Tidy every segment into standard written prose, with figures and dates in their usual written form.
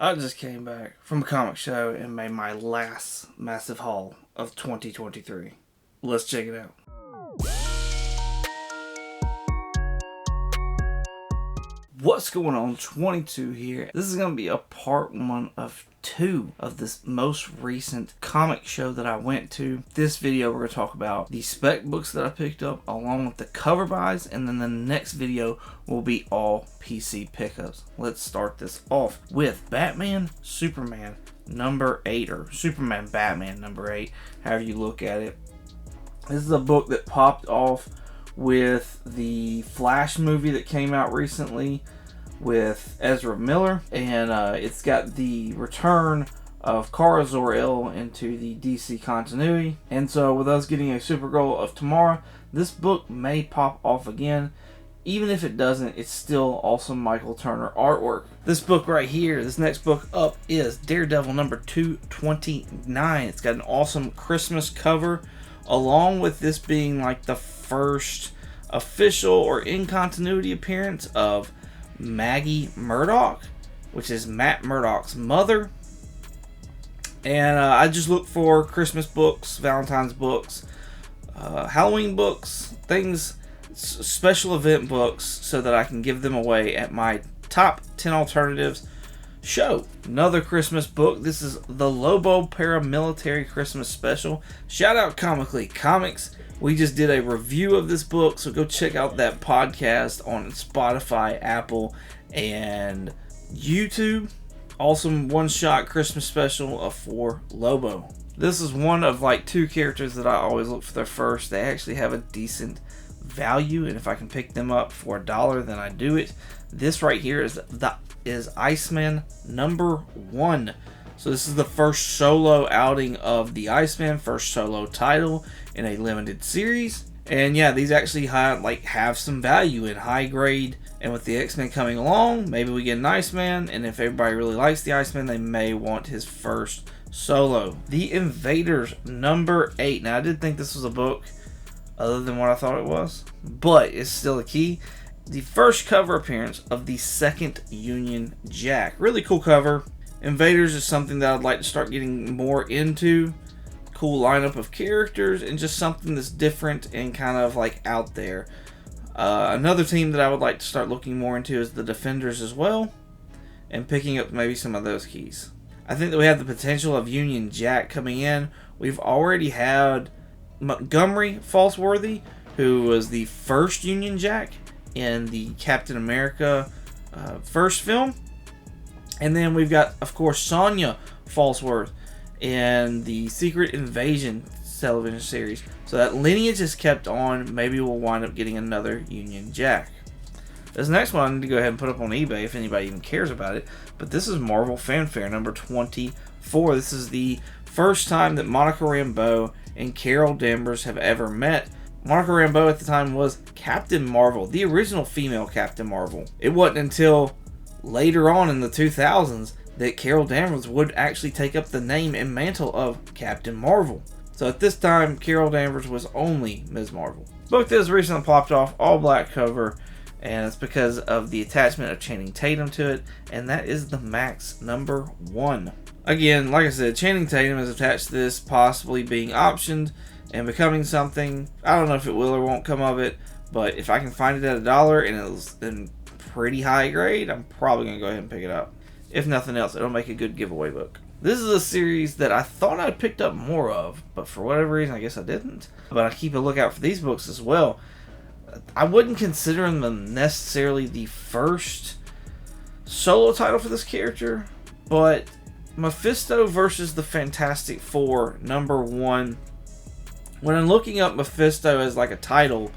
I just came back from a comic show and made my last massive haul of 2023. Let's check it out. What's going on? 22 here. This is going to be a part 1 of 2 of this most recent comic show that I went to. This video we're going to talk about the spec books that I picked up along with the cover buys, and then the next video will be all PC pickups. Let's start this off with Batman Superman number 8, or Superman Batman number 8, however you look at it. This is a book that popped off with the Flash movie that came out recently with Ezra Miller, and it's got the return of Kara Zor-El into the DC continuity. And so with us getting a Supergirl of tomorrow, this book may pop off again. Even if it doesn't, it's still awesome Michael Turner artwork. This book right here, this next book up, is Daredevil number 229. It's got an awesome Christmas cover, along with this being like the first official or in continuity appearance of Maggie Murdock, which is Matt Murdock's mother. And I just look for Christmas books, Valentine's books, Halloween books, things, special event books, so that I can give them away at my top 10 alternatives show. Another Christmas book. This is the Lobo Paramilitary Christmas Special. Shout out Comically Comics. We just did a review of this book, so go check out that podcast on Spotify, Apple, and YouTube. Awesome one-shot Christmas special for Lobo. This is one of like 2 characters that I always look for their first. They actually have a decent value, and if I can pick them up for $1, then I do it. This right here is Iceman number 1. So this is the first solo outing of the Iceman, first solo title in a limited series. And yeah, these actually have some value in high grade. And with the X-Men coming along, maybe we get an Iceman. And if everybody really likes the Iceman, they may want his first solo. The Invaders number 8. Now I did think this was a book other than what I thought it was, but it's still a key. The first cover appearance of the second Union Jack. Really cool cover. Invaders is something that I'd like to start getting more into. Cool lineup of characters and just something that's different and kind of like out there. Another team that I would like to start looking more into is the Defenders as well, and picking up maybe some of those keys. I think that we have the potential of Union Jack coming in. We've already had Montgomery Falsworthy, who was the first Union Jack in the Captain America first film. And then we've got, of course, Sonya Falsworth in the Secret Invasion television series. So that lineage is kept on. Maybe we'll wind up getting another Union Jack. This next one I need to go ahead and put up on eBay if anybody even cares about it. But this is Marvel Fanfare number 24. This is the first time that Monica Rambeau and Carol Danvers have ever met. Monica Rambeau at the time was Captain Marvel, the original female Captain Marvel. It wasn't until later on in the 2000s that Carol Danvers would actually take up the name and mantle of Captain Marvel. So at this time, Carol Danvers was only Ms. Marvel. Book that has recently popped off, all black cover, and it's because of the attachment of Channing Tatum to it, and that is the Max number 1. Again, like I said, Channing Tatum is attached to this, possibly being optioned and becoming something. I don't know if it will or won't come of it, but if I can find it at $1 and it's in pretty high grade, I'm probably going to go ahead and pick it up. If nothing else, it'll make a good giveaway book. This is a series that I thought I'd picked up more of, but for whatever reason, I guess I didn't. But I keep a lookout for these books as well. I wouldn't consider them necessarily the first solo title for this character, but Mephisto versus the Fantastic Four number 1. When I'm looking up Mephisto as like a title,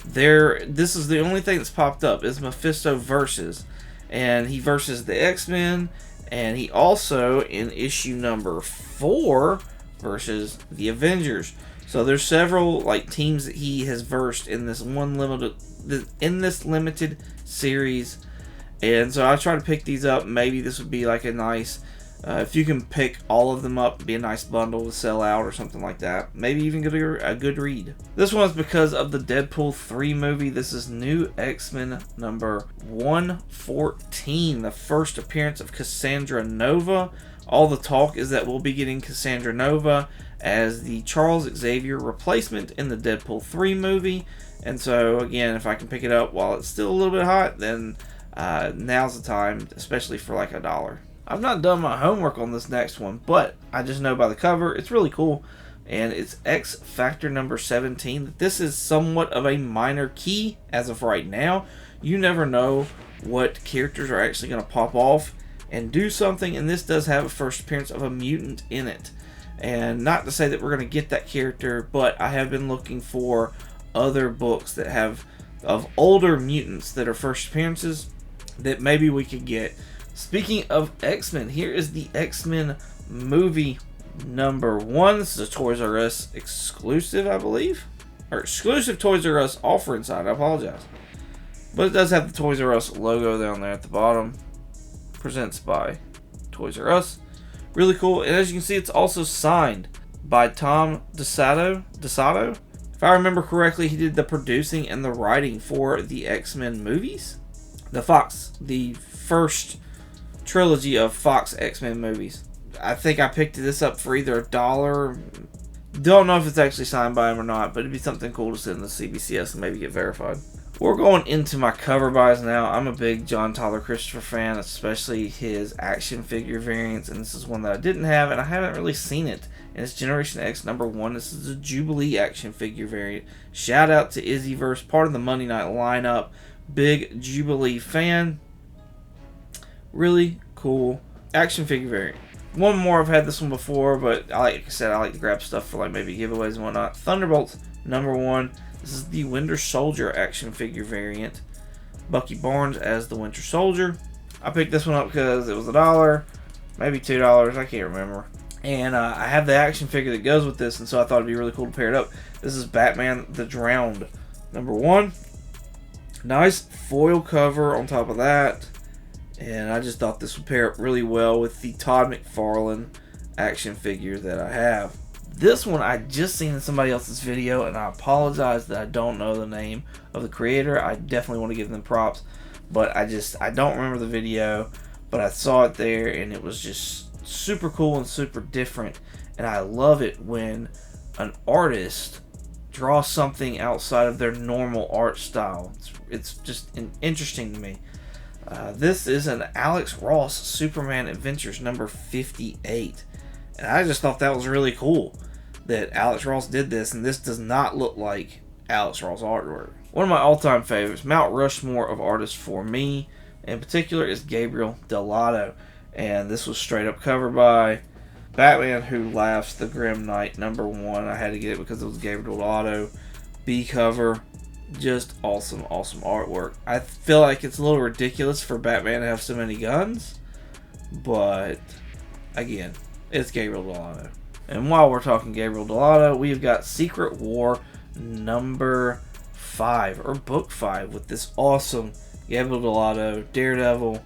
this is the only thing that's popped up is Mephisto versus, and he versus the X-Men, and he also in issue number 4 versus the Avengers. So there's several like teams that he has versed in this limited series, and so I try to pick these up. Maybe this would be like a nice If you can pick all of them up, it'd be a nice bundle to sell out or something like that. Maybe even get a good read. This one's because of the Deadpool 3 movie. This is New X-Men number 114, the first appearance of Cassandra Nova. All the talk is that we'll be getting Cassandra Nova as the Charles Xavier replacement in the Deadpool 3 movie. And so, again, if I can pick it up while it's still a little bit hot, then now's the time, especially for like $1. I've not done my homework on this next one, but I just know by the cover it's really cool, and it's X Factor number 17. This is somewhat of a minor key as of right now. You never know what characters are actually going to pop off and do something, and this does have a first appearance of a mutant in it. And not to say that we're going to get that character, but I have been looking for other books that have of older mutants that are first appearances that maybe we could get. Speaking of X-Men, here is the X-Men movie number 1. This is a Toys R Us exclusive, I believe. Or exclusive Toys R Us offer inside, I apologize. But it does have the Toys R Us logo down there at the bottom. Presents by Toys R Us. Really cool. And as you can see, it's also signed by Tom DeSato. If I remember correctly, he did the producing and the writing for the X-Men movies. The first trilogy of Fox X-Men movies. I think I picked this up for either $1. Don't know if it's actually signed by him or not, but it'd be something cool to send to CBCS and maybe get verified. We're going into my cover buys now. I'm a big John Tyler Christopher fan, especially his action figure variants, and this is one that I didn't have, and I haven't really seen it. And it's Generation X number 1. This is a Jubilee action figure variant. Shout out to Izzyverse, part of the Monday Night lineup. Big Jubilee fan. Really cool action figure variant. One more, I've had this one before, but like I said, I like to grab stuff for like maybe giveaways and whatnot. Thunderbolts number 1. This is the Winter Soldier action figure variant. Bucky Barnes as the Winter Soldier. I picked this one up because it was $1, maybe $2, I can't remember. And I have the action figure that goes with this, and so I thought it'd be really cool to pair it up. This is Batman the Drowned number 1. Nice foil cover on top of that. And I just thought this would pair up really well with the Todd McFarlane action figure that I have. This one I just seen in somebody else's video, and I apologize that I don't know the name of the creator. I definitely want to give them props, but I don't remember the video, but I saw it there, and it was just super cool and super different. And I love it when an artist draws something outside of their normal art style. It's just interesting to me. This is an Alex Ross Superman Adventures number 58. And I just thought that was really cool that Alex Ross did this, and this does not look like Alex Ross artwork. One of my all-time favorites, Mount Rushmore of artists for me, in particular, is Gabriel Dell'Otto. And this was straight up covered by Batman Who Laughs, the Grim Knight number 1. I had to get it because it was Gabriel Dell'Otto. B cover. Just awesome, awesome artwork. I feel like it's a little ridiculous for Batman to have so many guns, but again, it's Gabriel Dell'Otto. And while we're talking Gabriel Dell'Otto, we've got Secret War number 5, or book 5, with this awesome Gabriel Dell'Otto Daredevil.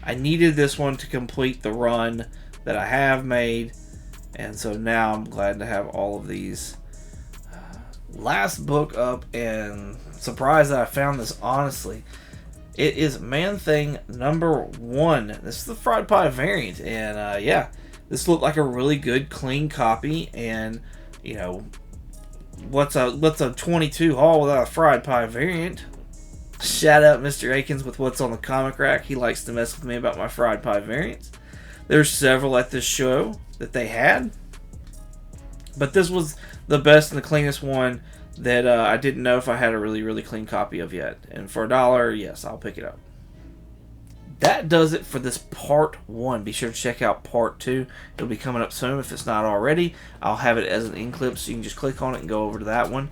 I needed this one to complete the run that I have made, and so now I'm glad to have all of these. Last book up, and surprised that I found this, honestly. It is Man-Thing number 1. This is the Fried Pie variant, and yeah, this looked like a really good, clean copy. And you know, what's a 22 haul without a Fried Pie variant? Shout out Mr. Akins with What's on the Comic Rack. He likes to mess with me about my Fried Pie variants. There's several at this show that they had, but this was the best and the cleanest one that I didn't know if I had a really, really clean copy of yet. And for $1, yes, I'll pick it up. That does it for this part 1. Be sure to check out part 2. It'll be coming up soon if it's not already. I'll have it as an in clip, so you can just click on it and go over to that one.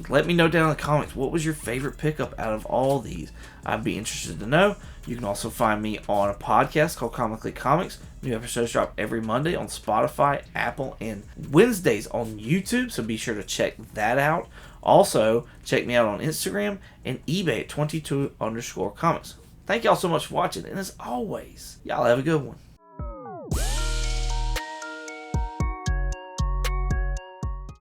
Let me know down in the comments, what was your favorite pickup out of all these? I'd be interested to know. You can also find me on a podcast called Comically Comics. New episodes drop every Monday on Spotify, Apple, and Wednesdays on YouTube, so be sure to check that out. Also, check me out on Instagram and eBay at 22_comics. Thank y'all so much for watching, and as always, y'all have a good one.